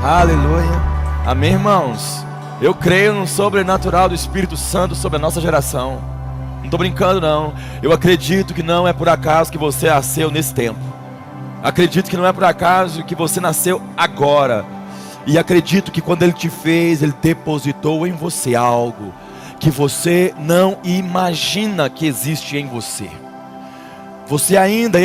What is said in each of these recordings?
Aleluia. Amém, irmãos? Eu creio no sobrenatural do Espírito Santo sobre a nossa geração. Não estou brincando, não. Eu acredito que não é por acaso que você nasceu nesse tempo. Acredito que não é por acaso que você nasceu agora. E acredito que quando Ele te fez, Ele depositou em você algo que você não imagina que existe em você. Você ainda,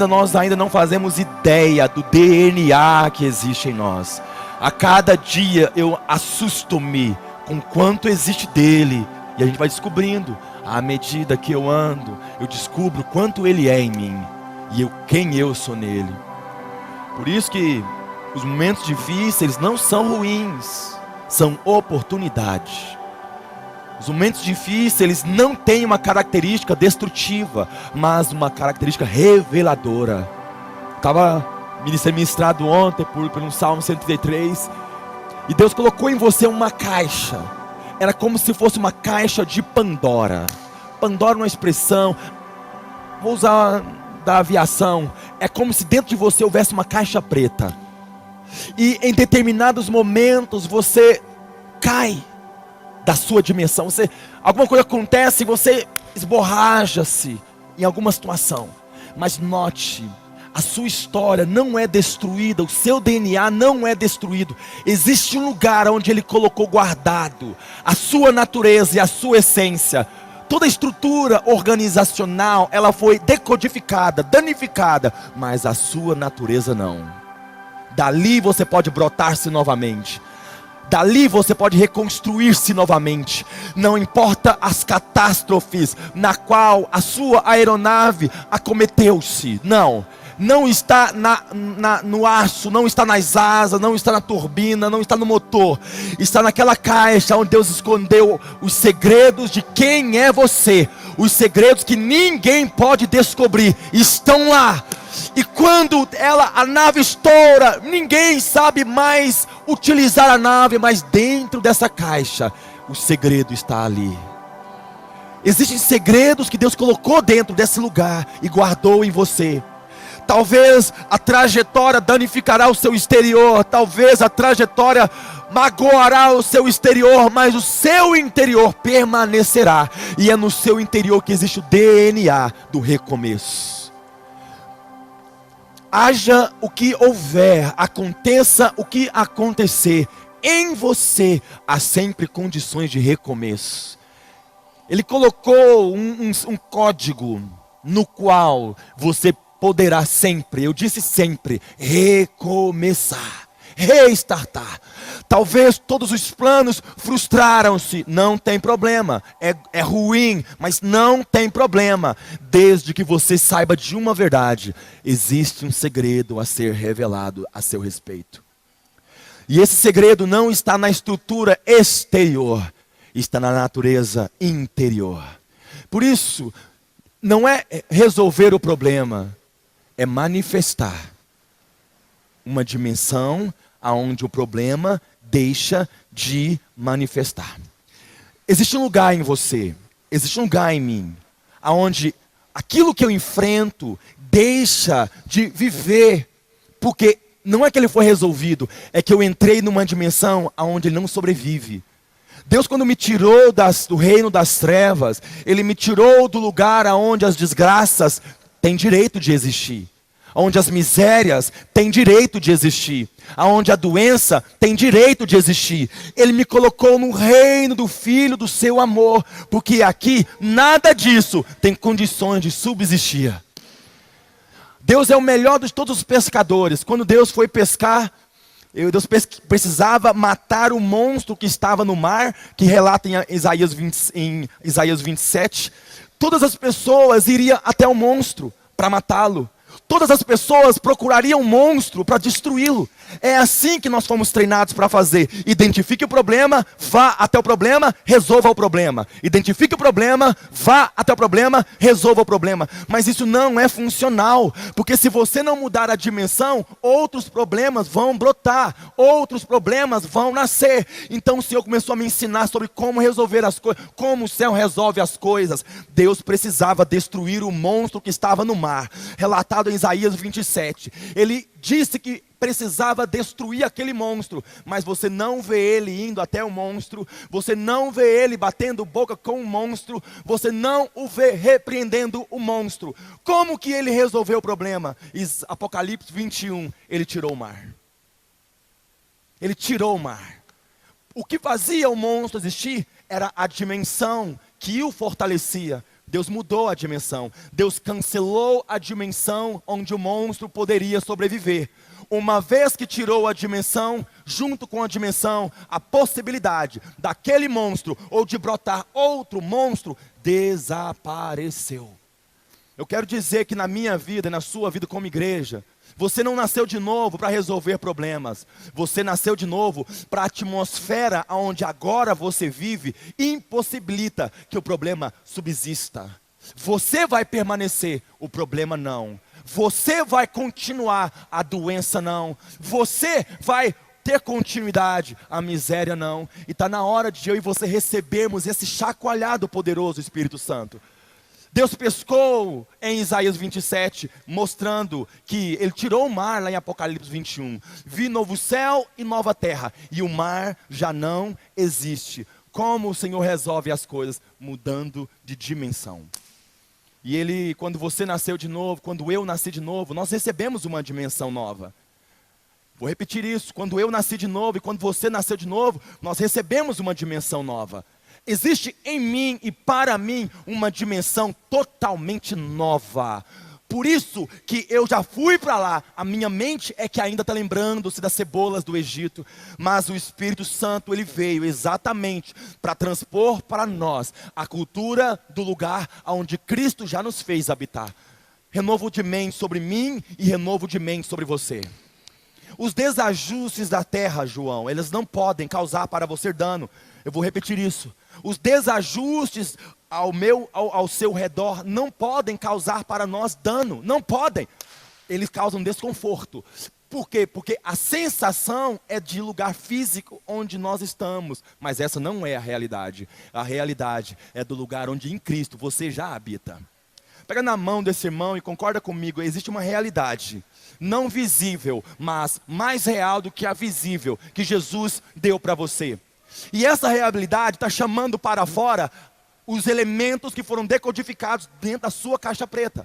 nós ainda não fazemos ideia do DNA que existe em nós. A cada dia eu assusto-me com quanto existe dele. E a gente vai descobrindo. À medida que eu ando, eu descubro quanto ele é em mim. E quem eu sou nele. Por isso que os momentos difíceis não são ruins. São oportunidades. Os momentos difíceis, eles não têm uma característica destrutiva, mas uma característica reveladora. Estava ministrado ontem por um Salmo 133, e Deus colocou em você uma caixa. Era como se fosse uma caixa de Pandora. Pandora é uma expressão, vou usar da aviação, é como se dentro de você houvesse uma caixa preta. E em determinados momentos você cai da sua dimensão, alguma coisa acontece e você esborracha-se em alguma situação. Mas note, a sua história não é destruída, o seu DNA não é destruído. Existe um lugar onde Ele colocou guardado a sua natureza e a sua essência. Toda a estrutura organizacional, ela foi decodificada, danificada, mas a sua natureza não. Dali você pode brotar-se novamente. Dali você pode reconstruir-se novamente. Não importa as catástrofes na qual a sua aeronave acometeu-se. Não está no aço, não está nas asas, não está na turbina, não está no motor. Está naquela caixa onde Deus escondeu os segredos de quem é você. Os segredos que ninguém pode descobrir estão lá. E quando a nave estoura, ninguém sabe mais utilizar a nave, mas dentro dessa caixa, o segredo está ali. Existem segredos que Deus colocou dentro desse lugar e guardou em você. Talvez a trajetória danificará o seu exterior, talvez a trajetória magoará o seu exterior, mas o seu interior permanecerá. E é no seu interior que existe o DNA do recomeço. Haja o que houver, aconteça o que acontecer, em você há sempre condições de recomeço. Ele colocou um código no qual você poderá sempre, eu disse sempre, recomeçar, restartar. Talvez todos os planos frustraram-se, não tem problema, é ruim, mas não tem problema, desde que você saiba de uma verdade: existe um segredo a ser revelado a seu respeito. E esse segredo não está na estrutura exterior, está na natureza interior. Por isso, não é resolver o problema, é manifestar uma dimensão aonde o problema deixa de manifestar. Existe um lugar em você, existe um lugar em mim, aonde aquilo que eu enfrento deixa de viver, porque não é que ele foi resolvido, é que eu entrei numa dimensão aonde ele não sobrevive. Deus, quando me tirou do reino das trevas, Ele me tirou do lugar aonde as desgraças têm direito de existir, onde as misérias têm direito de existir, aonde a doença tem direito de existir. Ele me colocou no reino do Filho do seu amor, porque aqui nada disso tem condições de subsistir. Deus é o melhor de todos os pescadores. Quando Deus foi pescar, Deus precisava matar o monstro que estava no mar, que relata em Isaías 27. Todas as pessoas iriam até o monstro para matá-lo. Todas as pessoas procurariam um monstro para destruí-lo. É assim que nós fomos treinados para fazer. Identifique o problema, vá até o problema, resolva o problema. Identifique o problema, vá até o problema, resolva o problema. Mas isso não é funcional, porque se você não mudar a dimensão, outros problemas vão brotar, outros problemas vão nascer. Então o Senhor começou a me ensinar sobre como resolver as coisas, como o céu resolve as coisas. Deus precisava destruir o monstro que estava no mar, relatado em Isaías 27. Ele disse que precisava destruir aquele monstro, mas você não vê ele indo até o monstro, você não vê ele batendo boca com o monstro, você não o vê repreendendo o monstro. Como que ele resolveu o problema? Apocalipse 21, ele tirou o mar. Ele tirou o mar. O que fazia o monstro existir era a dimensão que o fortalecia. Deus mudou a dimensão. Deus cancelou a dimensão onde o monstro poderia sobreviver. Uma vez que tirou a dimensão, junto com a dimensão, a possibilidade daquele monstro ou de brotar outro monstro desapareceu. Eu quero dizer que na minha vida e na sua vida como igreja, você não nasceu de novo para resolver problemas. Você nasceu de novo para a atmosfera onde agora você vive impossibilita que o problema subsista. Você vai permanecer, o problema não. Você vai continuar, a doença não. Você vai ter continuidade, a miséria não. E está na hora de eu e você recebermos esse chacoalhado poderoso Espírito Santo. Deus pescou em Isaías 27, mostrando que Ele tirou o mar lá em Apocalipse 21. Vi novo céu e nova terra, e o mar já não existe. Como o Senhor resolve as coisas? Mudando de dimensão. E Ele, quando você nasceu de novo, quando eu nasci de novo, nós recebemos uma dimensão nova. Vou repetir isso, quando eu nasci de novo e quando você nasceu de novo, nós recebemos uma dimensão nova. Existe em mim e para mim uma dimensão totalmente nova. Por isso que eu já fui para lá. A minha mente é que ainda está lembrando-se das cebolas do Egito. Mas o Espírito Santo, ele veio exatamente para transpor para nós a cultura do lugar onde Cristo já nos fez habitar. Renovo de mente sobre mim e renovo de mente sobre você. Os desajustes da terra, João, eles não podem causar para você dano. Eu vou repetir isso. Os desajustes ao seu redor não podem causar para nós dano. Não podem. Eles causam desconforto. Por quê? Porque a sensação é de lugar físico onde nós estamos. Mas essa não é a realidade. A realidade é do lugar onde em Cristo você já habita. Pega na mão desse irmão e concorda comigo. Existe uma realidade não visível, mas mais real do que a visível, que Jesus deu para você. E essa realidade está chamando para fora os elementos que foram decodificados dentro da sua caixa preta.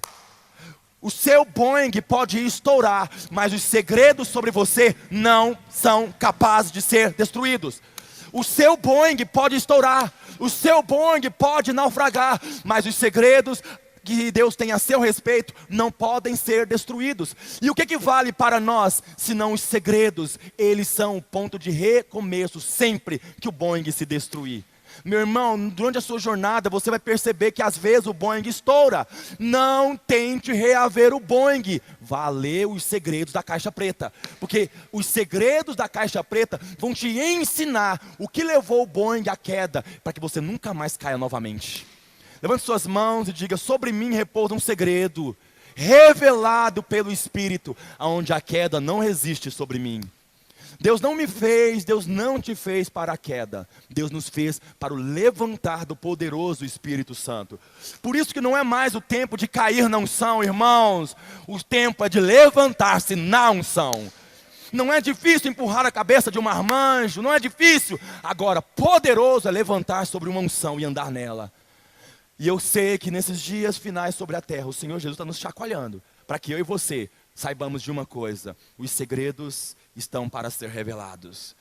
O seu Boeing pode estourar, mas os segredos sobre você não são capazes de ser destruídos. O seu Boeing pode estourar, o seu Boeing pode naufragar, mas os segredos que Deus tem a seu respeito não podem ser destruídos. E o que vale para nós, se não os segredos? Eles são o ponto de recomeço sempre que o Boeing se destruir. Meu irmão, durante a sua jornada você vai perceber que às vezes o Boeing estoura. Não tente reaver o Boeing. Vá ler os segredos da caixa preta. Porque os segredos da caixa preta vão te ensinar o que levou o Boeing à queda, para que você nunca mais caia novamente. Levante suas mãos e diga: sobre mim repousa um segredo, revelado pelo Espírito, aonde a queda não resiste sobre mim. Deus não me fez, Deus não te fez para a queda. Deus nos fez para o levantar do poderoso Espírito Santo. Por isso que não é mais o tempo de cair na unção, irmãos. O tempo é de levantar-se na unção. Não é difícil empurrar a cabeça de um marmanjo, não é difícil. Agora, poderoso é levantar sobre uma unção e andar nela. E eu sei que nesses dias finais sobre a terra, o Senhor Jesus está nos chacoalhando, para que eu e você saibamos de uma coisa: os segredos estão para ser revelados.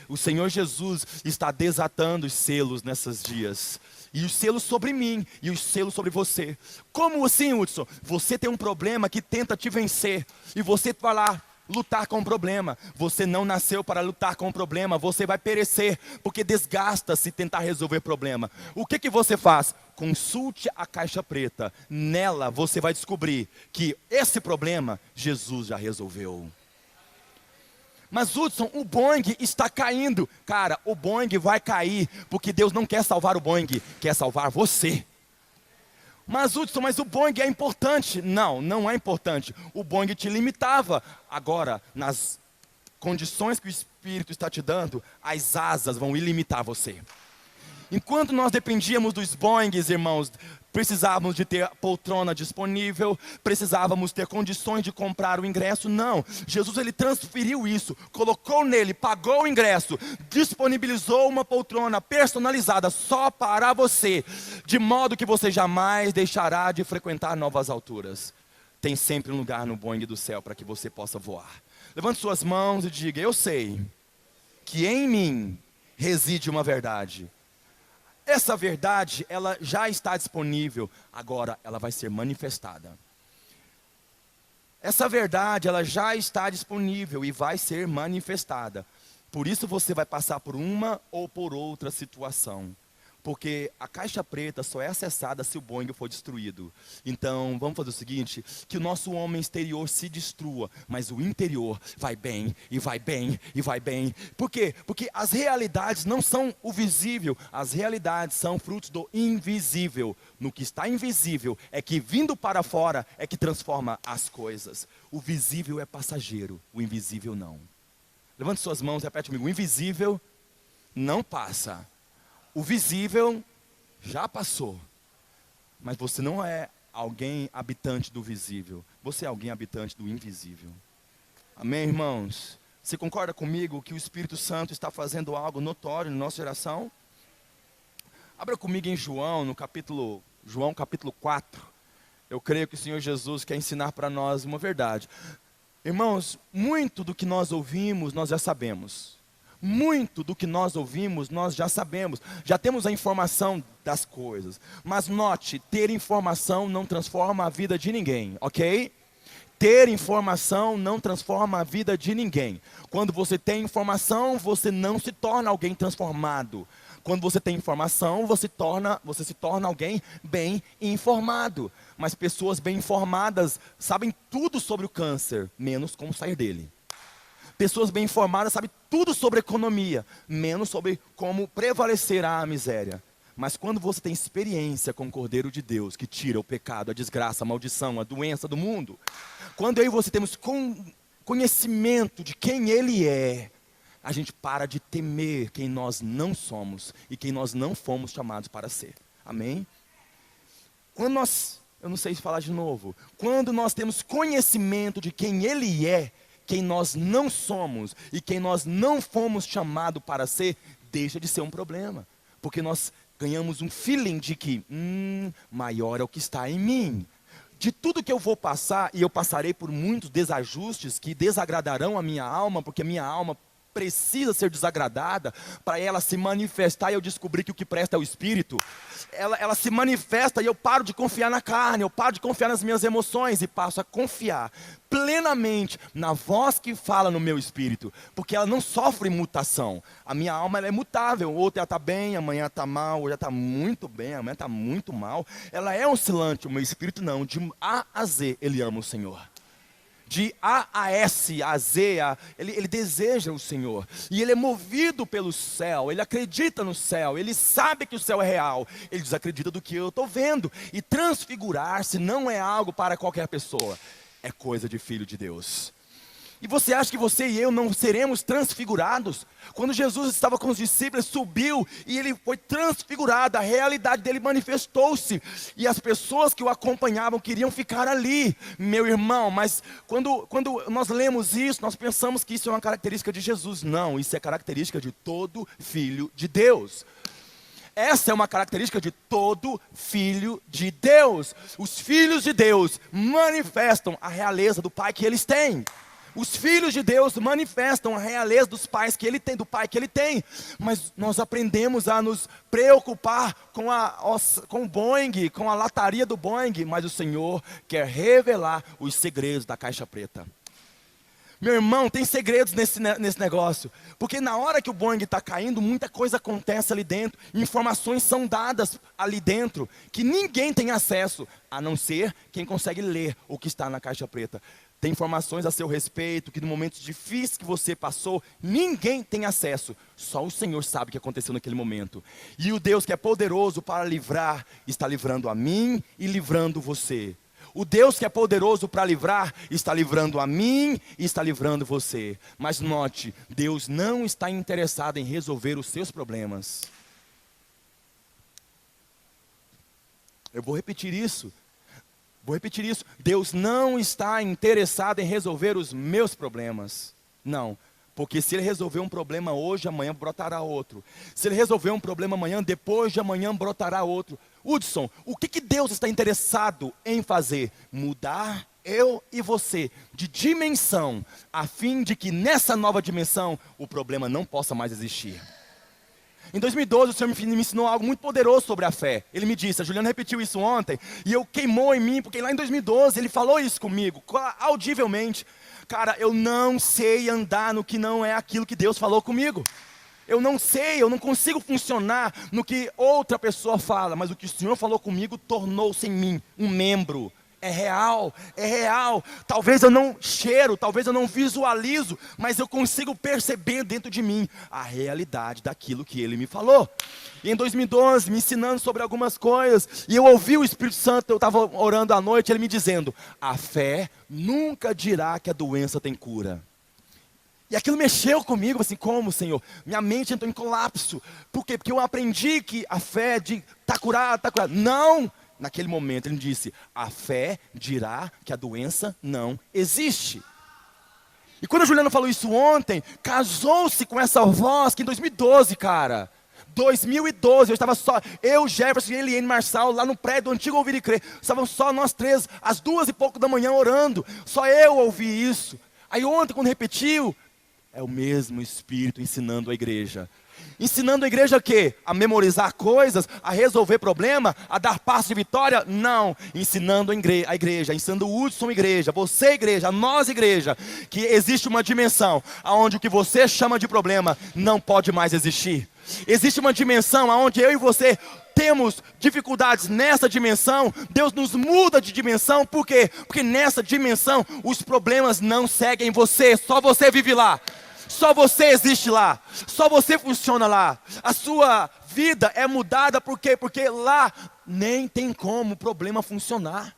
O Senhor Jesus está desatando os selos nesses dias. E os selos sobre mim, e os selos sobre você. Como assim, Hudson? Você tem um problema que tenta te vencer, e você vai lá lutar com o problema. Você não nasceu para lutar com o problema. Você vai perecer, porque desgasta-se tentar resolver problema. O que você faz? Consulte a caixa preta. Nela você vai descobrir que esse problema Jesus já resolveu. Mas Hudson, o Boeing está caindo. Cara, o Boeing vai cair porque Deus não quer salvar o Boeing, quer salvar você. Mas Hudson, mas o Boeing é importante. Não, não é importante. O Boeing te limitava. Agora, nas condições que o Espírito está te dando, as asas vão ilimitar você. Enquanto nós dependíamos dos Boeings, irmãos, precisávamos de ter poltrona disponível, precisávamos ter condições de comprar o ingresso. Não, Jesus ele transferiu isso, colocou nele, pagou o ingresso, disponibilizou uma poltrona personalizada só para você, de modo que você jamais deixará de frequentar novas alturas. Tem sempre um lugar no Boeing do céu para que você possa voar. Levante suas mãos e diga: eu sei que em mim reside uma verdade. Essa verdade, ela já está disponível, agora ela vai ser manifestada. Essa verdade, ela já está disponível e vai ser manifestada. Por isso você vai passar por uma ou por outra situação. Porque a caixa preta só é acessada se o Boeing for destruído. Então, vamos fazer o seguinte, que o nosso homem exterior se destrua, mas o interior vai bem, e vai bem, e vai bem. Por quê? Porque as realidades não são o visível, as realidades são frutos do invisível. No que está invisível é que vindo para fora é que transforma as coisas. O visível é passageiro, o invisível não. Levante suas mãos, repete comigo: o invisível não passa. O visível já passou, mas você não é alguém habitante do visível, você é alguém habitante do invisível. Amém, irmãos? Você concorda comigo que o Espírito Santo está fazendo algo notório na nossa geração? Abra comigo em João capítulo 4. Eu creio que o Senhor Jesus quer ensinar para nós uma verdade. Irmãos, muito do que nós ouvimos, nós já sabemos. Muito do que nós ouvimos, nós já sabemos, já temos a informação das coisas. Mas note, ter informação não transforma a vida de ninguém, ok? Ter informação não transforma a vida de ninguém. Quando você tem informação, você não se torna alguém transformado. Quando você tem informação, você se torna alguém bem informado. Mas pessoas bem informadas sabem tudo sobre o câncer, menos como sair dele. Pessoas bem informadas sabem tudo sobre economia, menos sobre como prevalecer a miséria. Mas quando você tem experiência com o Cordeiro de Deus, que tira o pecado, a desgraça, a maldição, a doença do mundo, quando eu e você temos conhecimento de quem Ele é, a gente para de temer quem nós não somos e quem nós não fomos chamados para ser. Amém? Eu não sei se falar de novo, quando nós temos conhecimento de quem Ele é, quem nós não somos e quem nós não fomos chamados para ser, deixa de ser um problema. Porque nós ganhamos um feeling de que, maior é o que está em mim. De tudo que eu vou passar, e eu passarei por muitos desajustes que desagradarão a minha alma, porque a minha alma precisa ser desagradada para ela se manifestar e eu descobrir que o que presta é o Espírito. Ela se manifesta e eu paro de confiar na carne, eu paro de confiar nas minhas emoções e passo a confiar plenamente na voz que fala no meu espírito, porque ela não sofre mutação. A minha alma ela é mutável, ontem ela está bem, amanhã está mal, hoje ela está muito bem, amanhã está muito mal. Ela é oscilante, o meu espírito não, de A a Z ele ama o Senhor. De A a S, a Z, ele deseja o Senhor. E ele é movido pelo céu, ele acredita no céu, ele sabe que o céu é real. Ele desacredita do que eu estou vendo. E transfigurar-se não é algo para qualquer pessoa, é coisa de filho de Deus. E você acha que você e eu não seremos transfigurados? Quando Jesus estava com os discípulos, subiu e ele foi transfigurado, a realidade dele manifestou-se. E as pessoas que o acompanhavam queriam ficar ali, meu irmão. Mas quando nós lemos isso, nós pensamos que isso é uma característica de Jesus. Não, isso é característica de todo filho de Deus. Essa é uma característica de todo filho de Deus. Os filhos de Deus manifestam a realeza do Pai que eles têm. Os filhos de Deus manifestam a realeza dos pais que ele tem, do pai que ele tem. Mas nós aprendemos a nos preocupar com o Boeing, com a lataria do Boeing. Mas o Senhor quer revelar os segredos da caixa preta. Meu irmão, tem segredos nesse negócio. Porque na hora que o Boeing está caindo, muita coisa acontece ali dentro. Informações são dadas ali dentro, que ninguém tem acesso, a não ser quem consegue ler o que está na caixa preta. Tem informações a seu respeito, que no momento difícil que você passou, ninguém tem acesso. Só o Senhor sabe o que aconteceu naquele momento. E o Deus que é poderoso para livrar, está livrando a mim e livrando você. O Deus que é poderoso para livrar, está livrando a mim e está livrando você. Mas note, Deus não está interessado em resolver os seus problemas. Eu vou repetir isso. Deus não está interessado em resolver os meus problemas. Não. Porque se Ele resolver um problema hoje, amanhã brotará outro. Se Ele resolver um problema amanhã, depois de amanhã brotará outro. Hudson, o que Deus está interessado em fazer? Mudar eu e você de dimensão, a fim de que nessa nova dimensão o problema não possa mais existir. Em 2012 o Senhor me ensinou algo muito poderoso sobre a fé. Ele me disse, a Juliana repetiu isso ontem, e eu queimou em mim, porque lá em 2012 ele falou isso comigo, audivelmente. Cara, eu não sei andar no que não é aquilo que Deus falou comigo. Eu não sei, eu não consigo funcionar no que outra pessoa fala, mas o que o Senhor falou comigo tornou-se em mim um membro. É real, é real. Talvez eu não cheiro, talvez eu não visualizo, mas eu consigo perceber dentro de mim a realidade daquilo que Ele me falou. E em 2012, me ensinando sobre algumas coisas, e eu ouvi o Espírito Santo, eu estava orando à noite, Ele me dizendo, a fé nunca dirá que a doença tem cura. E aquilo mexeu comigo, assim, como, Senhor? Minha mente entrou em colapso. Por quê? Porque eu aprendi que a fé de tá curado, tá curado. Não! Naquele momento ele disse, a fé dirá que a doença não existe. E quando a Juliana falou isso ontem, casou-se com essa voz que em 2012, cara. 2012, eu estava só, eu, Jefferson e Eliane Marçal, lá no prédio do antigo Ouvir e Crer. Estavam só nós três, às 2:00 da manhã orando. Só eu ouvi isso. Aí ontem, quando repetiu, é o mesmo Espírito ensinando a igreja. Ensinando a igreja a quê? A memorizar coisas, a resolver problema, a dar passo de vitória? Não. Ensinando a igreja, ensinando o Hudson igreja, você igreja, nós igreja, que existe uma dimensão onde o que você chama de problema não pode mais existir. Existe uma dimensão onde eu e você temos dificuldades nessa dimensão, Deus nos muda de dimensão, por quê? Porque nessa dimensão os problemas não seguem você, só você vive lá. Só você existe lá, só você funciona lá. A sua vida é mudada por quê? Porque lá nem tem como o problema funcionar.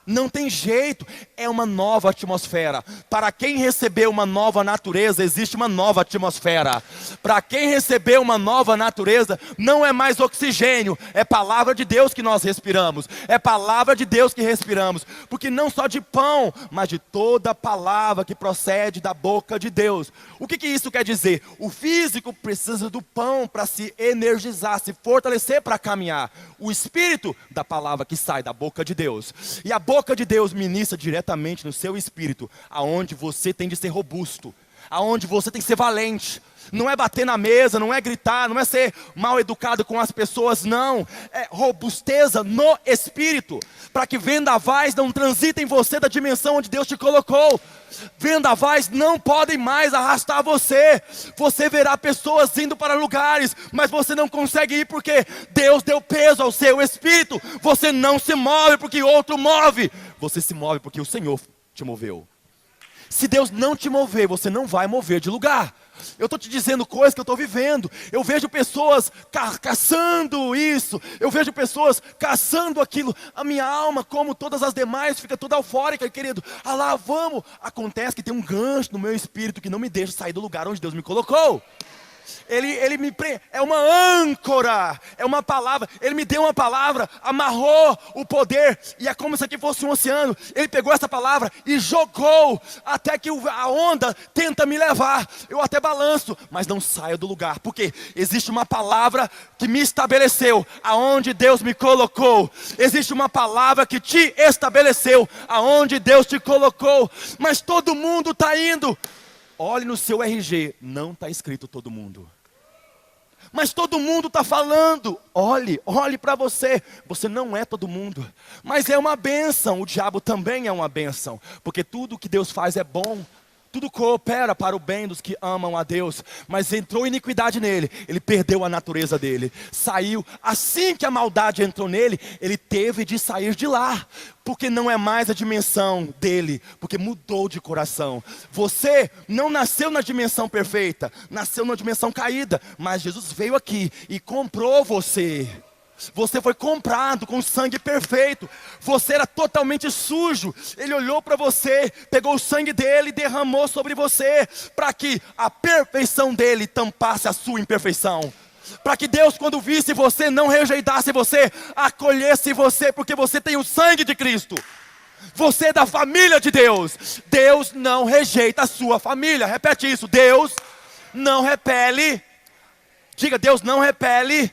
Não tem jeito, é uma nova atmosfera. Para quem recebeu uma nova natureza, existe uma nova atmosfera. Para quem recebeu uma nova natureza, não é mais oxigênio, é palavra de Deus que nós respiramos. É palavra de Deus que respiramos. Porque não só de pão, mas de toda palavra que procede da boca de Deus. O que isso quer dizer? O físico precisa do pão para se energizar, se fortalecer para caminhar. O espírito da palavra que sai da boca de Deus. E a boca de Deus ministra diretamente no seu espírito, aonde você tem de ser robusto, aonde você tem que ser valente. Não é bater na mesa, não é gritar, não é ser mal educado com as pessoas, não. É robusteza no espírito, para que vendavais não transitem você da dimensão onde Deus te colocou. Vendavais não podem mais arrastar você. Você verá pessoas indo para lugares, mas você não consegue ir porque Deus deu peso ao seu espírito. Você não se move porque outro move. Você se move porque o Senhor te moveu. Se Deus não te mover, você não vai mover de lugar. Eu estou te dizendo coisas que eu estou vivendo. Eu vejo pessoas caçando isso. Eu vejo pessoas caçando aquilo. A minha alma, como todas as demais, fica toda eufórica, querido. Ah lá, vamos. Acontece que tem um gancho no meu espírito que não me deixa sair do lugar onde Deus me colocou. Ele me prende, é uma âncora, é uma palavra. Ele me deu uma palavra, amarrou o poder, e é como se aqui fosse um oceano. Ele pegou essa palavra e jogou, até que a onda tenta me levar. Eu até balanço, mas não saio do lugar, porque existe uma palavra que me estabeleceu, aonde Deus me colocou. Existe uma palavra que te estabeleceu, aonde Deus te colocou. Mas todo mundo está indo. Olhe no seu RG, não está escrito todo mundo. Mas todo mundo está falando. Olhe para você. Você não é todo mundo. Mas é uma bênção. O diabo também é uma bênção. Porque tudo que Deus faz é bom. Tudo coopera para o bem dos que amam a Deus. Mas entrou iniquidade nele. Ele perdeu a natureza dele. Saiu. Assim que a maldade entrou nele, ele teve de sair de lá. Porque não é mais a dimensão dele. Porque mudou de coração. Você não nasceu na dimensão perfeita. Nasceu na dimensão caída. Mas Jesus veio aqui e comprou você. Você foi comprado com sangue perfeito. Você era totalmente sujo. Ele olhou para você, pegou o sangue dele e derramou sobre você, para que a perfeição dele tampasse a sua imperfeição. Para que Deus, quando visse você, não rejeitasse você, acolhesse você, porque você tem o sangue de Cristo. Você é da família de Deus. Deus não rejeita a sua família. Repete isso. Deus não repele. Diga, Deus não repele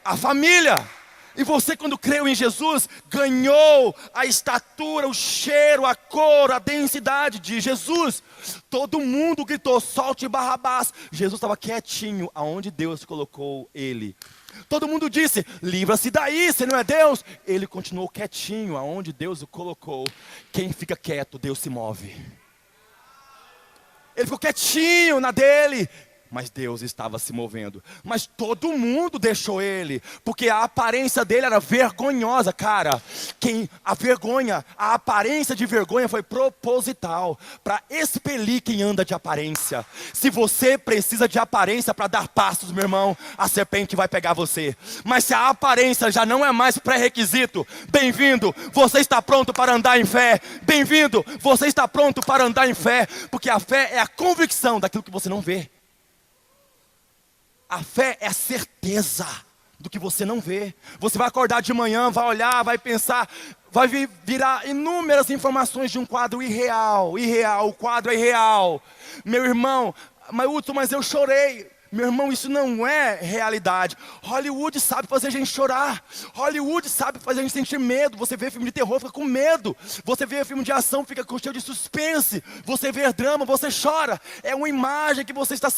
a família. E você, quando creu em Jesus, ganhou a estatura, o cheiro, a cor, a densidade de Jesus. Todo mundo gritou, solte Barrabás. Jesus estava quietinho, aonde Deus colocou ele. Todo mundo disse, livra-se daí, você não é Deus. Ele continuou quietinho, aonde Deus o colocou. Quem fica quieto, Deus se move. Ele ficou quietinho na dele, mas Deus estava se movendo. Mas todo mundo deixou ele, porque a aparência dele era vergonhosa, cara. A aparência de vergonha foi proposital, para expelir quem anda de aparência. Se você precisa de aparência para dar passos, meu irmão, a serpente vai pegar você. Mas se a aparência já não é mais pré-requisito, bem-vindo, você está pronto para andar em fé. Bem-vindo, você está pronto para andar em fé, porque a fé é a convicção daquilo que você não vê. A fé é a certeza do que você não vê. Você vai acordar de manhã, vai olhar, vai pensar, vai virar inúmeras informações de um quadro irreal, o quadro é irreal. Meu irmão, mas eu chorei. Meu irmão, isso não é realidade. Hollywood sabe fazer a gente chorar. Hollywood sabe fazer a gente sentir medo. Você vê filme de terror, fica com medo. Você vê filme de ação, fica com cheio de suspense. Você vê drama, você chora. É uma imagem que você está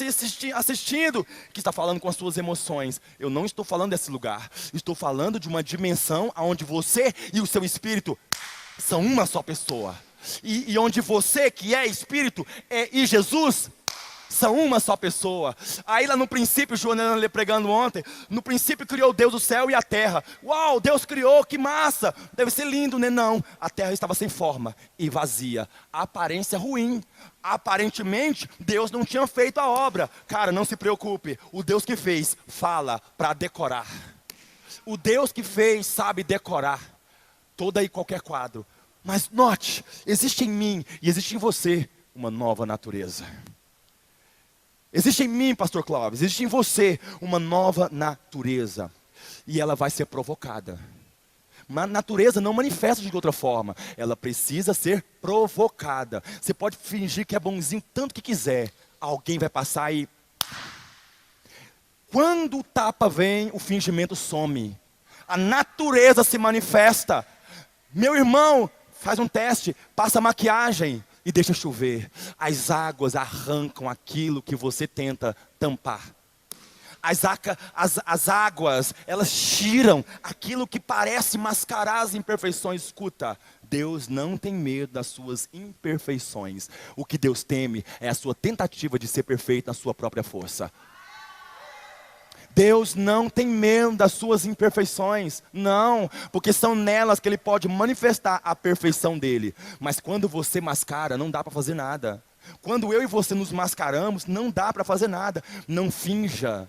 assistindo, que está falando com as suas emoções. Eu não estou falando desse lugar. Estou falando de uma dimensão onde você e o seu espírito são uma só pessoa. E onde você, que é espírito, e Jesus são uma só pessoa. Aí lá no princípio, Joana pregando ontem, no princípio criou Deus o céu e a terra. Uau, Deus criou, que massa, deve ser lindo, né? Não, a terra estava sem forma e vazia, a aparência ruim. Aparentemente, Deus não tinha feito a obra. Cara, não se preocupe, o Deus que fez, fala para decorar. O Deus que fez sabe decorar todo e qualquer quadro. Mas note, existe em mim e existe em você uma nova natureza. Existe em mim, pastor Clóvis, existe em você uma nova natureza. E ela vai ser provocada. Uma natureza não manifesta de outra forma. Ela precisa ser provocada. Você pode fingir que é bonzinho tanto que quiser. Alguém vai passar e... Quando o tapa vem, o fingimento some. A natureza se manifesta. Meu irmão, faz um teste, passa maquiagem e deixa chover. As águas arrancam aquilo que você tenta tampar. As águas, elas tiram aquilo que parece mascarar as imperfeições. Escuta, Deus não tem medo das suas imperfeições. O que Deus teme é a sua tentativa de ser perfeito na sua própria força. Deus não tem medo das suas imperfeições, não, porque são nelas que Ele pode manifestar a perfeição dEle. Mas quando você mascara, não dá para fazer nada. Quando eu e você nos mascaramos, não dá para fazer nada. Não finja,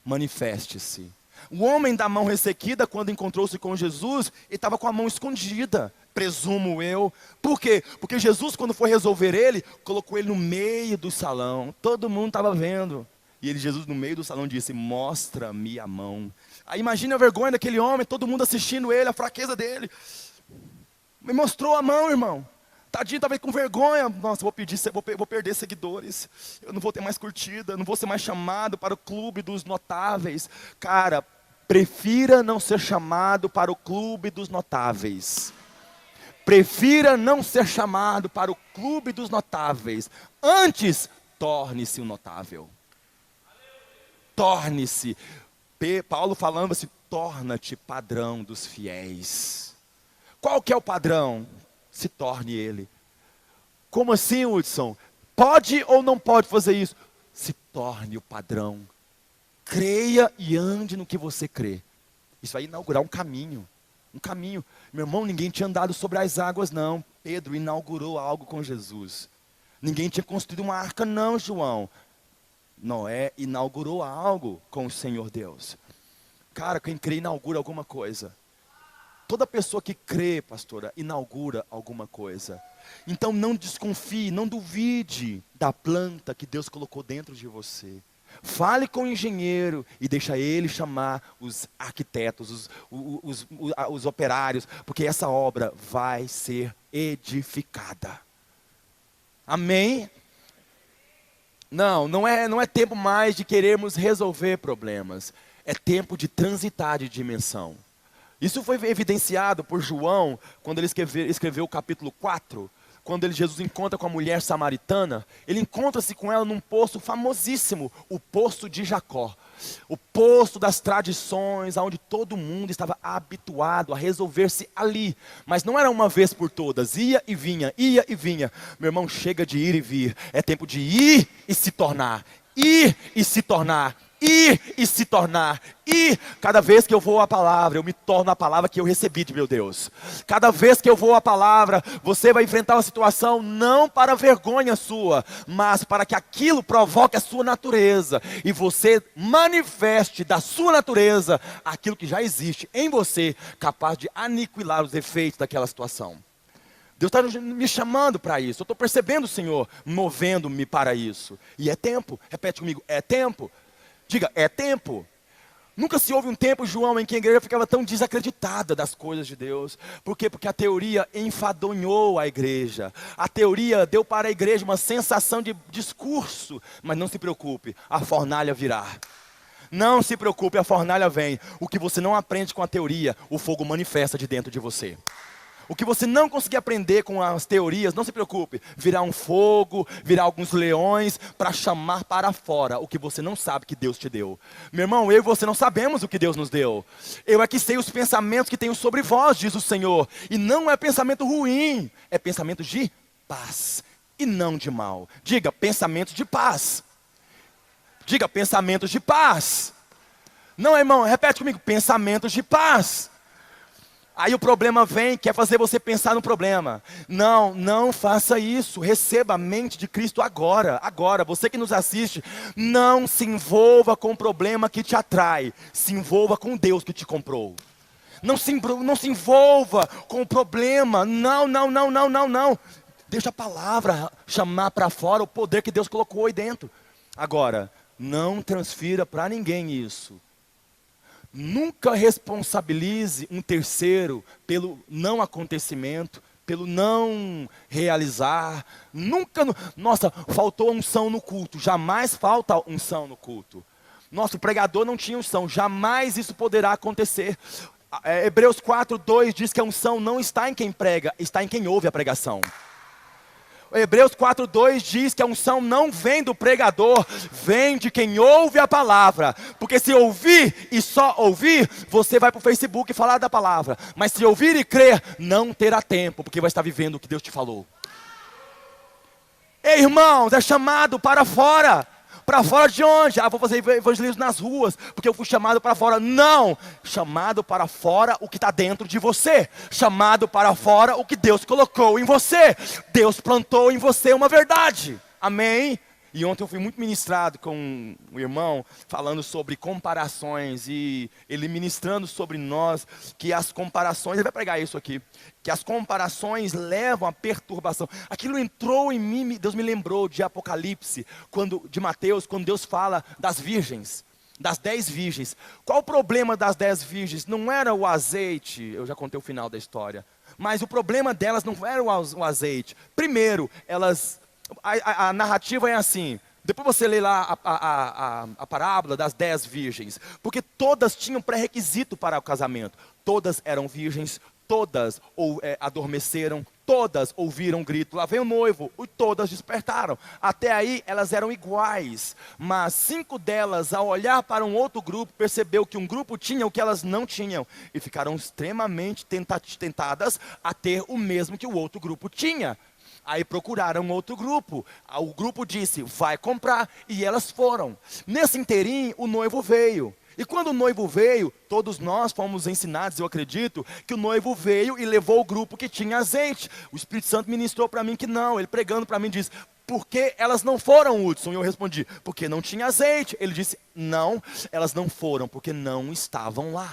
manifeste-se. O homem da mão ressequida, quando encontrou-se com Jesus, ele estava com a mão escondida, presumo eu. Por quê? Porque Jesus, quando foi resolver ele, colocou ele no meio do salão, todo mundo estava vendo. E Jesus no meio do salão disse, mostra-me a mão. Aí imagine a vergonha daquele homem, todo mundo assistindo ele, a fraqueza dele. Me mostrou a mão, irmão. Tadinho, estava com vergonha. Nossa, vou perder seguidores. Eu não vou ter mais curtida, não vou ser mais chamado para o clube dos notáveis. Cara, prefira não ser chamado para o clube dos notáveis. Prefira não ser chamado para o clube dos notáveis. Antes, torne-se um notável. Torne-se, Paulo falando assim, torna-te padrão dos fiéis. Qual que é o padrão? Se torne ele. Como assim, Hudson? Pode ou não pode fazer isso? Se torne o padrão. Creia e ande no que você crê. Isso vai inaugurar um caminho. Um caminho. Meu irmão, ninguém tinha andado sobre as águas, não. Pedro inaugurou algo com Jesus. Ninguém tinha construído uma arca, não, João. Noé inaugurou algo com o Senhor Deus. Cara, quem crê inaugura alguma coisa. Toda pessoa que crê, pastora, inaugura alguma coisa. Então não desconfie, não duvide da planta que Deus colocou dentro de você. Fale com o engenheiro e deixa ele chamar os arquitetos, os operários, porque essa obra vai ser edificada. Amém? Não é tempo mais de querermos resolver problemas. É tempo de transitar de dimensão. Isso foi evidenciado por João, quando ele escreveu o capítulo 4, quando Jesus encontra com a mulher samaritana. Ele encontra-se com ela num poço famosíssimo, o poço de Jacó. O poço das tradições, onde todo mundo estava habituado a resolver-se ali. Mas não era uma vez por todas, ia e vinha, ia e vinha. Meu irmão, chega de ir e vir. É tempo de ir e se tornar, ir e se tornar, ir e se tornar. E cada vez que eu vou à palavra, eu me torno a palavra que eu recebi de meu Deus. Cada vez que eu vou à palavra, você vai enfrentar uma situação não para vergonha sua, mas para que aquilo provoque a sua natureza. E você manifeste da sua natureza aquilo que já existe em você, capaz de aniquilar os efeitos daquela situação. Deus está me chamando para isso. Eu estou percebendo o Senhor movendo-me para isso. E é tempo, repete comigo, é tempo. Diga, é tempo. Nunca se houve um tempo, João, em que a igreja ficava tão desacreditada das coisas de Deus. Por quê? Porque a teoria enfadonhou a igreja. A teoria deu para a igreja uma sensação de discurso. Mas não se preocupe, a fornalha virá. Não se preocupe, a fornalha vem. O que você não aprende com a teoria, o fogo manifesta de dentro de você. O que você não conseguir aprender com as teorias, não se preocupe. Virá um fogo, virá alguns leões para chamar para fora o que você não sabe que Deus te deu. Meu irmão, eu e você não sabemos o que Deus nos deu. Eu é que sei os pensamentos que tenho sobre vós, diz o Senhor. E não é pensamento ruim, é pensamento de paz e não de mal. Diga, pensamentos de paz. Diga, pensamentos de paz. Não, irmão, repete comigo, pensamentos de paz. Aí o problema vem, quer fazer você pensar no problema. Não faça isso. Receba a mente de Cristo agora. Agora, você que nos assiste, não se envolva com o problema que te atrai. Se envolva com Deus que te comprou. Não se envolva com o problema. Não. Deixa a palavra chamar para fora o poder que Deus colocou aí dentro. Agora, não transfira para ninguém isso. Nunca responsabilize um terceiro pelo não acontecimento, pelo não realizar. Nunca, nossa, faltou unção no culto. Jamais falta unção no culto. Nossa, o pregador não tinha unção. Jamais isso poderá acontecer. Hebreus 4:2 diz que a unção não está em quem prega, está em quem ouve a pregação. Hebreus 4:2 diz que a unção não vem do pregador, vem de quem ouve a palavra. Porque se ouvir e só ouvir, você vai para o Facebook falar da palavra. Mas se ouvir e crer, não terá tempo, porque vai estar vivendo o que Deus te falou. Ei, irmãos, é chamado para fora. Para fora de onde? Vou fazer evangelismo nas ruas, porque eu fui chamado para fora. Não, chamado para fora o que está dentro de você. Chamado para fora o que Deus colocou em você. Deus plantou em você uma verdade. Amém? E ontem eu fui muito ministrado com um irmão, falando sobre comparações, e ele ministrando sobre nós, que as comparações, ele vai pregar isso aqui, que as comparações levam à perturbação. Aquilo entrou em mim, Deus me lembrou de Apocalipse, de Mateus, quando Deus fala das virgens, das 10 virgens. Qual o problema das 10 virgens? Não era o azeite, eu já contei o final da história, mas o problema delas não era o azeite. Primeiro, a narrativa é assim. Depois você lê lá a parábola das 10 virgens. Porque todas tinham pré-requisito para o casamento. Todas eram virgens, todas adormeceram, todas ouviram um grito, lá vem o noivo, e todas despertaram. Até aí elas eram iguais. Mas 5 delas, ao olhar para um outro grupo, percebeu que um grupo tinha o que elas não tinham. E ficaram extremamente tentadas a ter o mesmo que o outro grupo tinha. Aí procuraram outro grupo. O grupo disse, vai comprar. E elas foram. Nesse inteirinho, o noivo veio. E quando o noivo veio, todos nós fomos ensinados, eu acredito, que o noivo veio e levou o grupo que tinha azeite. O Espírito Santo ministrou para mim que não. Ele pregando para mim disse, por que elas não foram, Hudson? E eu respondi, porque não tinha azeite. Ele disse, não, elas não foram, porque não estavam lá.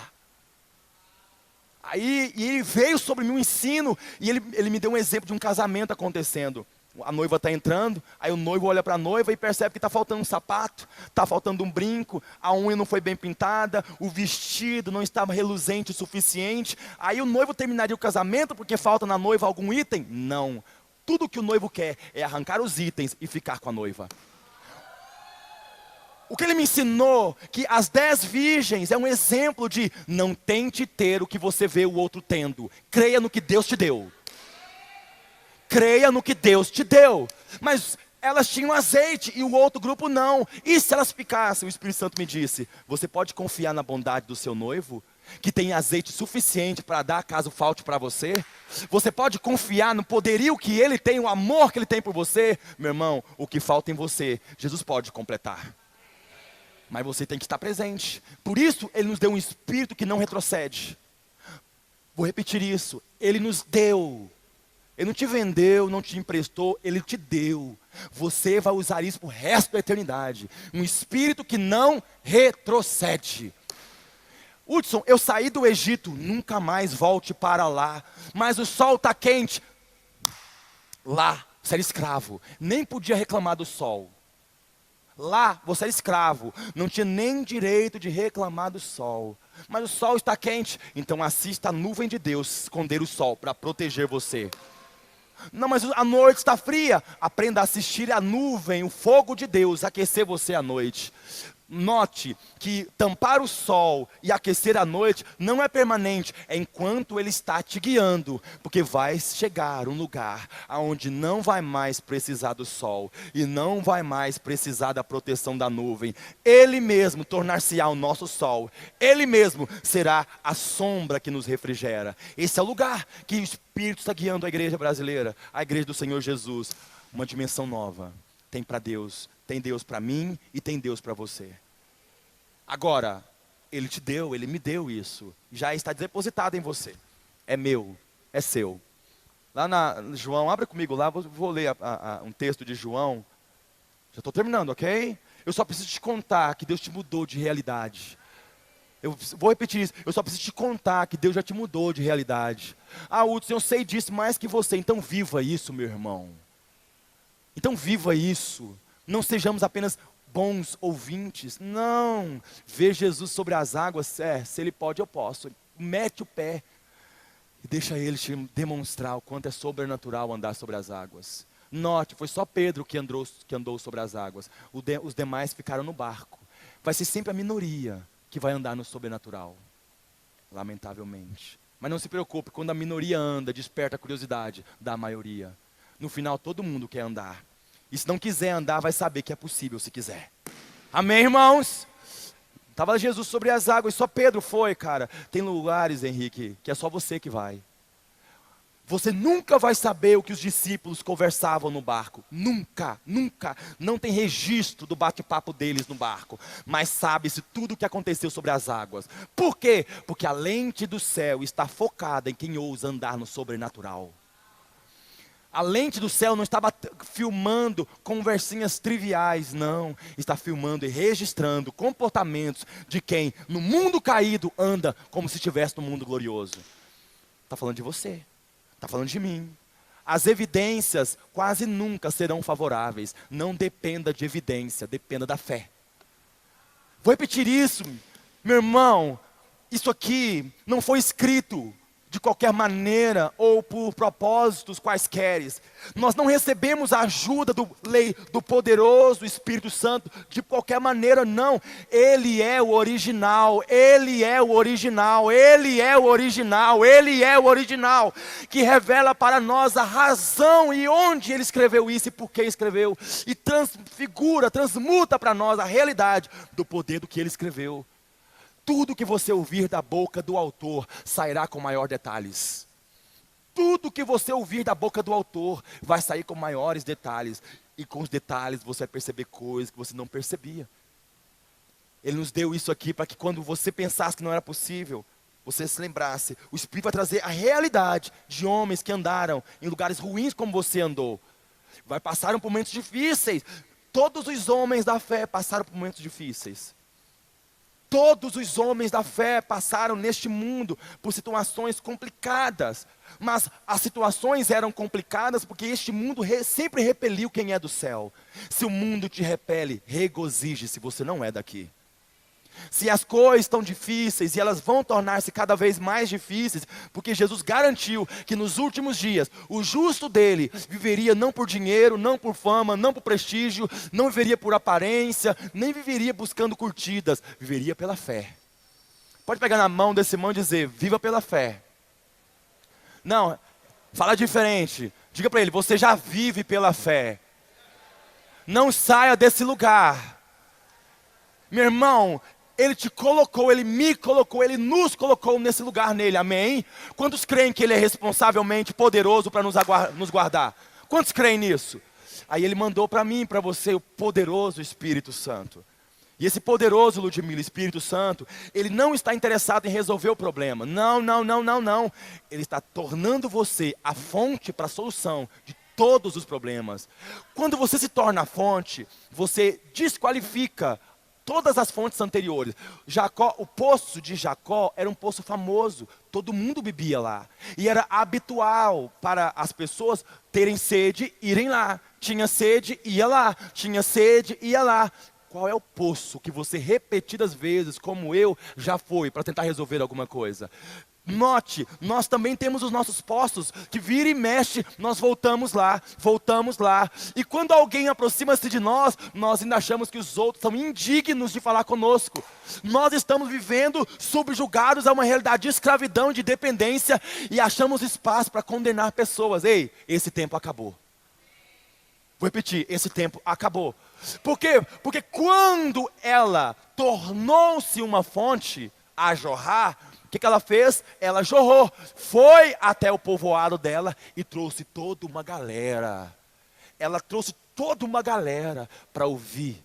Aí ele veio sobre mim um ensino, e ele me deu um exemplo de um casamento acontecendo. a noiva está entrando, aí o noivo olha para a noiva e percebe que está faltando um sapato, está faltando um brinco, a unha não foi bem pintada, o vestido não estava reluzente o suficiente. Aí o noivo terminaria o casamento porque falta na noiva algum item? Não. Tudo que o noivo quer é arrancar os itens e ficar com a noiva. O que ele me ensinou, que as 10 virgens é um exemplo de não tente ter o que você vê o outro tendo. Creia no que Deus te deu. Creia no que Deus te deu. Mas elas tinham azeite e o outro grupo não. E se elas ficassem, o Espírito Santo me disse, você pode confiar na bondade do seu noivo? Que tem azeite suficiente para dar caso falte para você? Você pode confiar no poderio que ele tem, o amor que ele tem por você? Meu irmão, o que falta em você, Jesus pode completar. Mas você tem que estar presente. Por isso, ele nos deu um espírito que não retrocede. Vou repetir isso. Ele nos deu. Ele não te vendeu, não te emprestou, ele te deu. Você vai usar isso para o resto da eternidade. Um espírito que não retrocede. Hudson, eu saí do Egito, nunca mais volte para lá. Mas o sol está quente. Lá, você era escravo. Nem podia reclamar do sol. Lá você era escravo, não tinha nem direito de reclamar do sol. Mas o sol está quente, então assista a nuvem de Deus esconder o sol para proteger você. Não, mas a noite está fria. Aprenda a assistir a nuvem, o fogo de Deus, aquecer você à noite. Note que tampar o sol e aquecer a noite não é permanente, é enquanto ele está te guiando, porque vai chegar um lugar onde não vai mais precisar do sol e não vai mais precisar da proteção da nuvem. Ele mesmo tornar-se-á o nosso sol, ele mesmo será a sombra que nos refrigera. Esse é o lugar que o Espírito está guiando a igreja brasileira, a igreja do Senhor Jesus. Uma dimensão nova tem para Deus. Tem Deus para mim e tem Deus para você. Agora, Ele te deu, Ele me deu isso. Já está depositado em você. É meu, é seu. Lá na João, abra comigo lá, vou ler um texto de João. Já estou terminando, ok? Eu só preciso te contar que Deus te mudou de realidade. Eu vou repetir isso, eu só preciso te contar que Deus já te mudou de realidade. Ah, Hudson, eu sei disso mais que você, então viva isso, meu irmão. Então viva isso. Não sejamos apenas bons ouvintes. Não. Ver Jesus sobre as águas, se Ele pode, eu posso. Mete o pé. E deixa Ele te demonstrar o quanto é sobrenatural andar sobre as águas. Note, foi só Pedro que andou sobre as águas. Os demais ficaram no barco. Vai ser sempre a minoria que vai andar no sobrenatural. Lamentavelmente. Mas não se preocupe, quando a minoria anda, desperta a curiosidade da maioria. No final, todo mundo quer andar. E se não quiser andar, vai saber que é possível se quiser. Amém, irmãos? Estava Jesus sobre as águas, só Pedro foi, cara. Tem lugares, Henrique, que é só você que vai. Você nunca vai saber o que os discípulos conversavam no barco. Nunca, nunca. Não tem registro do bate-papo deles no barco. Mas sabe-se tudo o que aconteceu sobre as águas. Por quê? Porque a lente do céu está focada em quem ousa andar no sobrenatural. A lente do céu não estava filmando conversinhas triviais, não. Está filmando e registrando comportamentos de quem no mundo caído anda como se estivesse no mundo glorioso. Está falando de você, está falando de mim. As evidências quase nunca serão favoráveis. Não dependa de evidência, dependa da fé. Vou repetir isso, meu irmão. Isso aqui não foi escrito de qualquer maneira ou por propósitos quaisqueres. Nós não recebemos a ajuda do poderoso Espírito Santo de qualquer maneira, não. Ele é o original, Ele é o original, Ele é o original, Ele é o original, que revela para nós a razão e onde Ele escreveu isso e por que escreveu, e transmuta para nós a realidade do poder do que Ele escreveu. Tudo que você ouvir da boca do autor sairá com maior detalhes. Tudo que você ouvir da boca do autor vai sair com maiores detalhes. E com os detalhes você vai perceber coisas que você não percebia. Ele nos deu isso aqui para que quando você pensasse que não era possível, você se lembrasse. O Espírito vai trazer a realidade de homens que andaram em lugares ruins como você andou. Passaram por momentos difíceis. Todos os homens da fé passaram por momentos difíceis. Todos os homens da fé passaram neste mundo por situações complicadas. Mas as situações eram complicadas porque este mundo sempre repeliu quem é do céu. Se o mundo te repele, regozije-se, você não é daqui. Se as coisas estão difíceis e elas vão tornar-se cada vez mais difíceis, porque Jesus garantiu que nos últimos dias o justo dele viveria não por dinheiro, não por fama, não por prestígio, não viveria por aparência, nem viveria buscando curtidas, viveria pela fé. Pode pegar na mão desse irmão e dizer: viva pela fé. Não, fala diferente. Diga para ele: você já vive pela fé. Não saia desse lugar. Meu irmão, Ele te colocou, Ele me colocou, Ele nos colocou nesse lugar nele, amém? Quantos creem que Ele é responsavelmente poderoso para nos guardar? Quantos creem nisso? Aí Ele mandou para mim e para você o poderoso Espírito Santo. E esse poderoso, Ludmila, Espírito Santo, ele não está interessado em resolver o problema. Não. Ele está tornando você a fonte para a solução de todos os problemas. Quando você se torna a fonte, você desqualifica todas as fontes anteriores. Jacó, o poço de Jacó era um poço famoso, todo mundo bebia lá. E era habitual para as pessoas terem sede, irem lá. Tinha sede, ia lá. Tinha sede, ia lá. Qual é o poço que você repetidas vezes, como eu, já foi para tentar resolver alguma coisa? Note, nós também temos os nossos poços, que vira e mexe, nós voltamos lá. E quando alguém aproxima-se de nós, nós ainda achamos que os outros são indignos de falar conosco. Nós estamos vivendo subjugados a uma realidade de escravidão, de dependência, e achamos espaço para condenar pessoas. Ei, esse tempo acabou. Vou repetir, esse tempo acabou. Por quê? Porque quando ela tornou-se uma fonte a jorrar, o que ela fez? Ela jorrou, foi até o povoado dela e trouxe toda uma galera. Ela trouxe toda uma galera para ouvir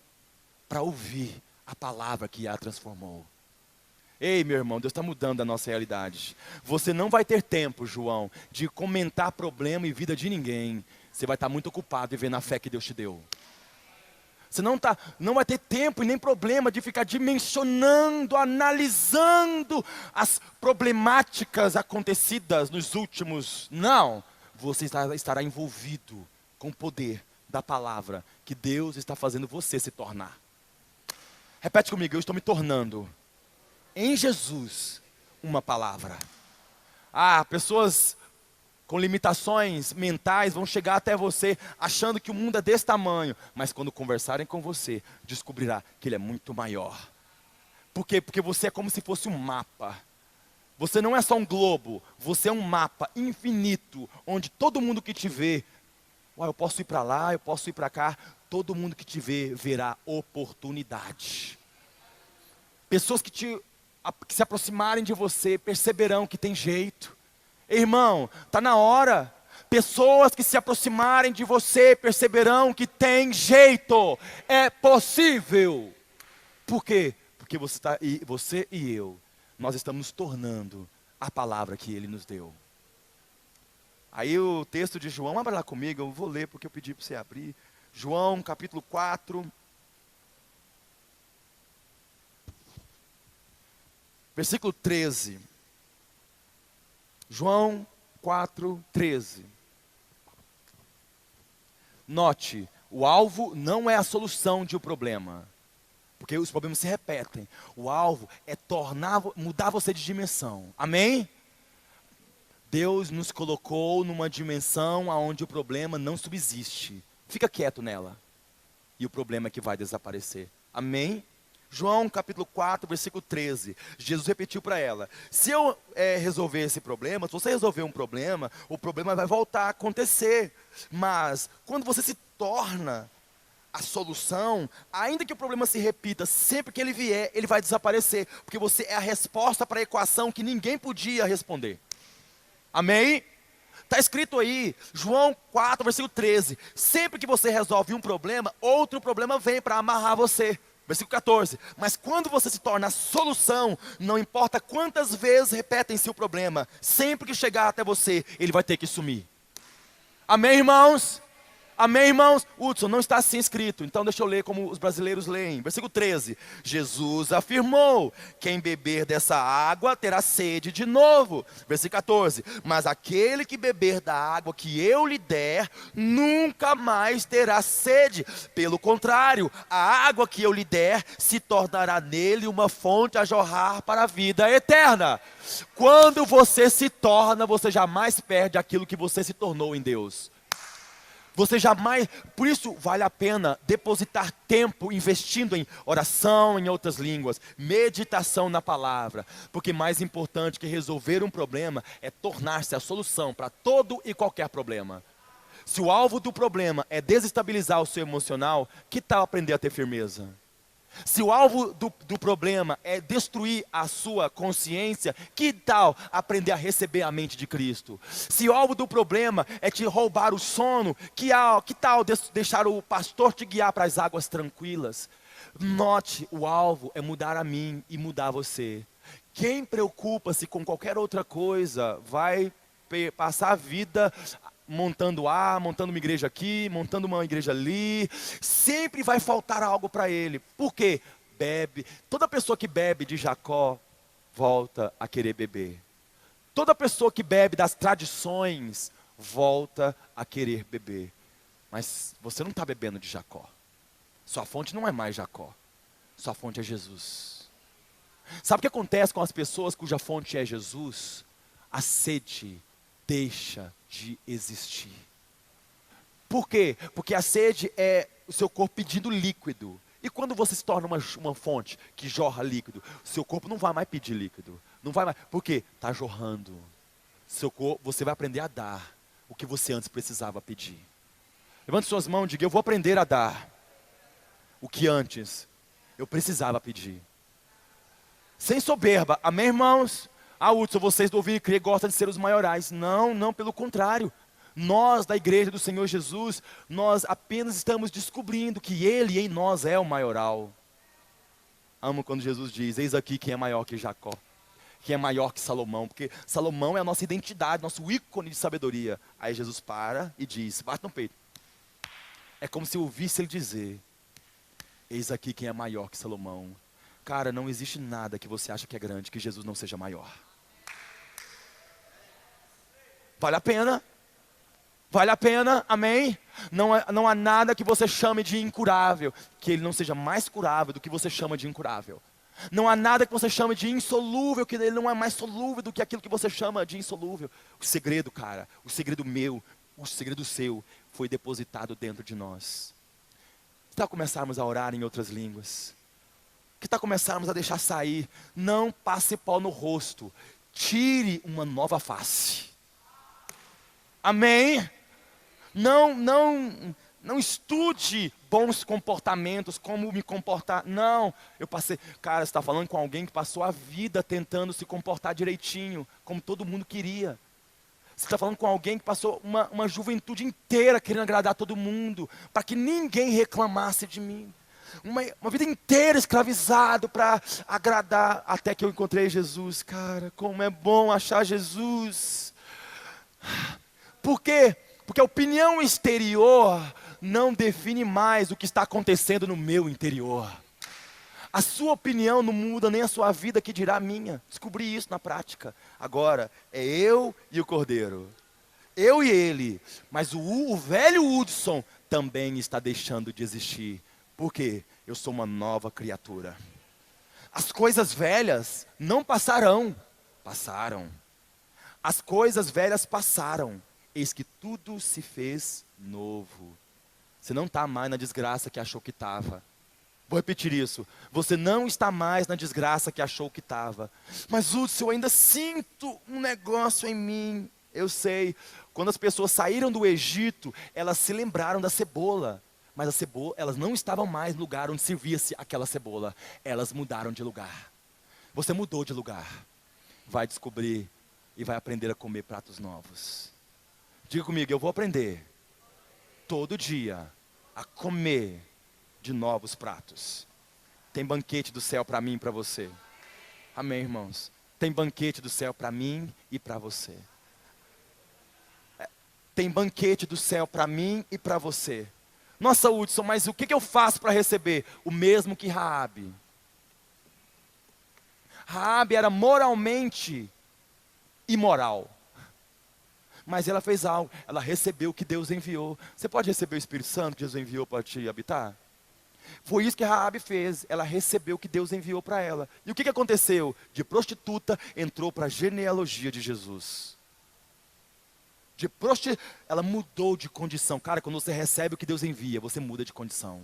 a palavra que a transformou. Ei, meu irmão, Deus está mudando a nossa realidade. Você não vai ter tempo, João, de comentar problema e vida de ninguém. Você vai estar muito ocupado em ver na fé que Deus te deu. Você não vai ter tempo e nem problema de ficar dimensionando, analisando as problemáticas acontecidas nos últimos. Não, você estará envolvido com o poder da palavra que Deus está fazendo você se tornar. Repete comigo: eu estou me tornando em Jesus uma palavra. Pessoas com limitações mentais vão chegar até você achando que o mundo é desse tamanho, mas quando conversarem com você, descobrirá que ele é muito maior. Por quê? Porque você é como se fosse um mapa. Você não é só um globo, você é um mapa infinito, onde todo mundo que te vê, eu posso ir para lá, eu posso ir para cá, todo mundo que te vê, verá oportunidade. Pessoas que se aproximarem de você, perceberão que tem jeito. Irmão, está na hora. Pessoas que se aproximarem de você perceberão que tem jeito. É possível. Por quê? Porque você e eu, nós estamos nos tornando a palavra que Ele nos deu. Aí o texto de João, abra lá comigo, eu vou ler porque eu pedi para você abrir. João capítulo 4. Versículo 13. João 4:13. Note, o alvo não é a solução de um problema, porque os problemas se repetem. O alvo é mudar você de dimensão. Amém? Deus nos colocou numa dimensão onde o problema não subsiste. Fica quieto nela. E o problema é que vai desaparecer. Amém? João capítulo 4, versículo 13. Jesus repetiu para ela: se eu resolver esse problema, se você resolver um problema, o problema vai voltar a acontecer. Mas quando você se torna a solução, ainda que o problema se repita, sempre que ele vier, ele vai desaparecer. Porque você é a resposta para a equação que ninguém podia responder. Amém? Está escrito aí, João 4, versículo 13. Sempre que você resolve um problema, outro problema vem para amarrar você. Versículo 14, mas quando você se torna a solução, não importa quantas vezes repetem-se o problema, sempre que chegar até você, ele vai ter que sumir. Amém, irmãos? Amém, irmãos? Hudson, não está assim escrito, então deixa eu ler como os brasileiros leem. Versículo 13. Jesus afirmou: quem beber dessa água terá sede de novo. Versículo 14. Mas aquele que beber da água que eu lhe der, nunca mais terá sede. Pelo contrário, a água que eu lhe der se tornará nele uma fonte a jorrar para a vida eterna. Quando você se torna, você jamais perde aquilo que você se tornou em Deus. Você jamais, por isso vale a pena depositar tempo investindo em oração em outras línguas, meditação na palavra, porque mais importante que resolver um problema é tornar-se a solução para todo e qualquer problema. Se o alvo do problema é desestabilizar o seu emocional, que tal aprender a ter firmeza? Se o alvo do problema é destruir a sua consciência, que tal aprender a receber a mente de Cristo? Se o alvo do problema é te roubar o sono, que tal deixar o pastor te guiar para as águas tranquilas? Note, o alvo é mudar a mim e mudar você. Quem preocupa-se com qualquer outra coisa, vai passar a vida montando uma igreja aqui, montando uma igreja ali, sempre vai faltar algo para ele. Por quê? Bebe. Toda pessoa que bebe de Jacó, volta a querer beber. Toda pessoa que bebe das tradições, volta a querer beber. Mas você não está bebendo de Jacó. Sua fonte não é mais Jacó. Sua fonte é Jesus. Sabe o que acontece com as pessoas cuja fonte é Jesus? A sede deixa de existir. Por quê? Porque a sede é o seu corpo pedindo líquido. E quando você se torna uma fonte que jorra líquido, seu corpo não vai mais pedir líquido. Não vai mais. Por quê? Está jorrando. Seu corpo, você vai aprender a dar o que você antes precisava pedir. Levante suas mãos e diga: eu vou aprender a dar o que antes eu precisava pedir. Sem soberba. Amém, irmãos? Hudson, vocês do Ouvir e Crer gostam de ser os maiorais. Não, pelo contrário. Nós, da igreja do Senhor Jesus, nós apenas estamos descobrindo que Ele em nós é o maioral. Amo quando Jesus diz: eis aqui quem é maior que Jacó, quem é maior que Salomão, porque Salomão é a nossa identidade, nosso ícone de sabedoria. Aí Jesus para e diz, bate no peito. É como se eu ouvisse ele dizer: eis aqui quem é maior que Salomão. Cara, não existe nada que você acha que é grande, que Jesus não seja maior. Vale a pena. Vale a pena, amém? Não há nada que você chame de incurável, que ele não seja mais curável do que você chama de incurável. Não há nada que você chame de insolúvel, que ele não é mais solúvel do que aquilo que você chama de insolúvel. O segredo, cara, o segredo meu, o segredo seu, foi depositado dentro de nós. Que tal começarmos a orar em outras línguas? Que tal começarmos a deixar sair? Não passe pó no rosto, tire uma nova face. Amém? Não estude bons comportamentos, como me comportar. Não, cara, você está falando com alguém que passou a vida tentando se comportar direitinho, como todo mundo queria. Você está falando com alguém que passou uma juventude inteira querendo agradar todo mundo, para que ninguém reclamasse de mim. Uma vida inteira escravizado para agradar, até que eu encontrei Jesus. Cara, como é bom achar Jesus. Por quê? Porque a opinião exterior não define mais o que está acontecendo no meu interior. A sua opinião não muda nem a sua vida, que dirá a minha. Descobri isso na prática. Agora, é eu e o Cordeiro. Eu e ele. Mas o velho Hudson também está deixando de existir. Por quê? Eu sou uma nova criatura. As coisas velhas não passarão. Passaram. As coisas velhas passaram. Eis que tudo se fez novo. Você não está mais na desgraça que achou que estava. Vou repetir isso. Você não está mais na desgraça que achou que estava. Mas Hudson, eu ainda sinto um negócio em mim. Eu sei. Quando as pessoas saíram do Egito, elas se lembraram da cebola. Mas a cebola, elas não estavam mais no lugar onde servia-se aquela cebola. Elas mudaram de lugar. Você mudou de lugar. Vai descobrir e vai aprender a comer pratos novos. Diga comigo, eu vou aprender todo dia a comer de novos pratos. Tem banquete do céu para mim e para você. Amém, irmãos? Tem banquete do céu para mim e para você. tem banquete do céu para mim e para você. Nossa, Hudson, mas o que eu faço para receber? O mesmo que Raabe. Raabe era moralmente imoral. Mas ela fez algo, ela recebeu o que Deus enviou. Você pode receber o Espírito Santo que Jesus enviou para te habitar? Foi isso que Raabe fez, ela recebeu o que Deus enviou para ela. E o que aconteceu? De prostituta, entrou para a genealogia de Jesus. Ela mudou de condição. Cara, quando você recebe o que Deus envia, você muda de condição.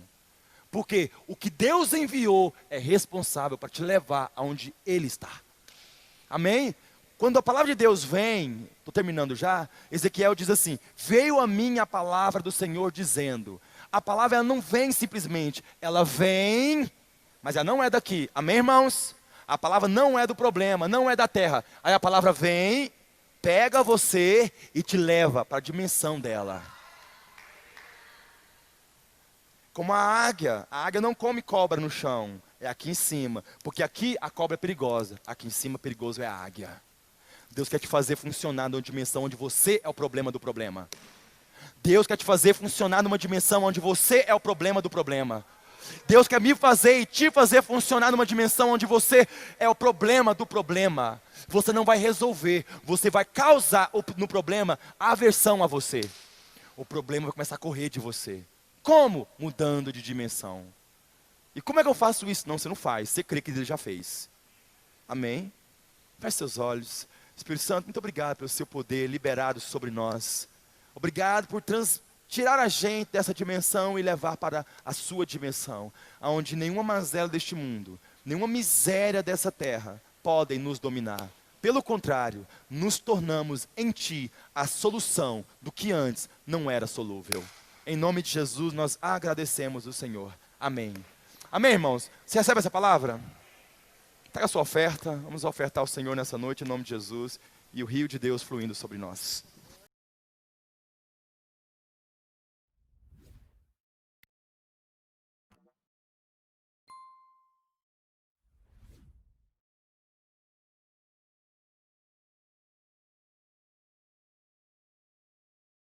Porque o que Deus enviou é responsável para te levar aonde Ele está. Amém? Quando a palavra de Deus vem, estou terminando já, Ezequiel diz assim, veio a mim a palavra do Senhor dizendo. A palavra ela não vem simplesmente, ela vem, mas ela não é daqui. Amém, irmãos? A palavra não é do problema, não é da terra. Aí a palavra vem, pega você e te leva para a dimensão dela. Como a águia não come cobra no chão, é aqui em cima. Porque aqui a cobra é perigosa, aqui em cima perigoso é a águia. Deus quer te fazer funcionar numa dimensão onde você é o problema do problema. Deus quer te fazer funcionar numa dimensão onde você é o problema do problema. Deus quer me fazer e te fazer funcionar numa dimensão onde você é o problema do problema. Você não vai resolver, você vai causar no problema aversão a você. O problema vai começar a correr de você. Como? Mudando de dimensão. E como é que eu faço isso? Não, você não faz, você crê que Deus já fez. Amém? Feche seus olhos. Espírito Santo, muito obrigado pelo seu poder liberado sobre nós. Obrigado por tirar a gente dessa dimensão e levar para a sua dimensão, onde nenhuma mazela deste mundo, nenhuma miséria dessa terra podem nos dominar. Pelo contrário, nos tornamos em Ti a solução do que antes não era solúvel. Em nome de Jesus, nós agradecemos o Senhor. Amém. Amém, irmãos? Você recebe essa palavra? Traga a sua oferta. Vamos ofertar ao Senhor nessa noite, em nome de Jesus. E o rio de Deus fluindo sobre nós.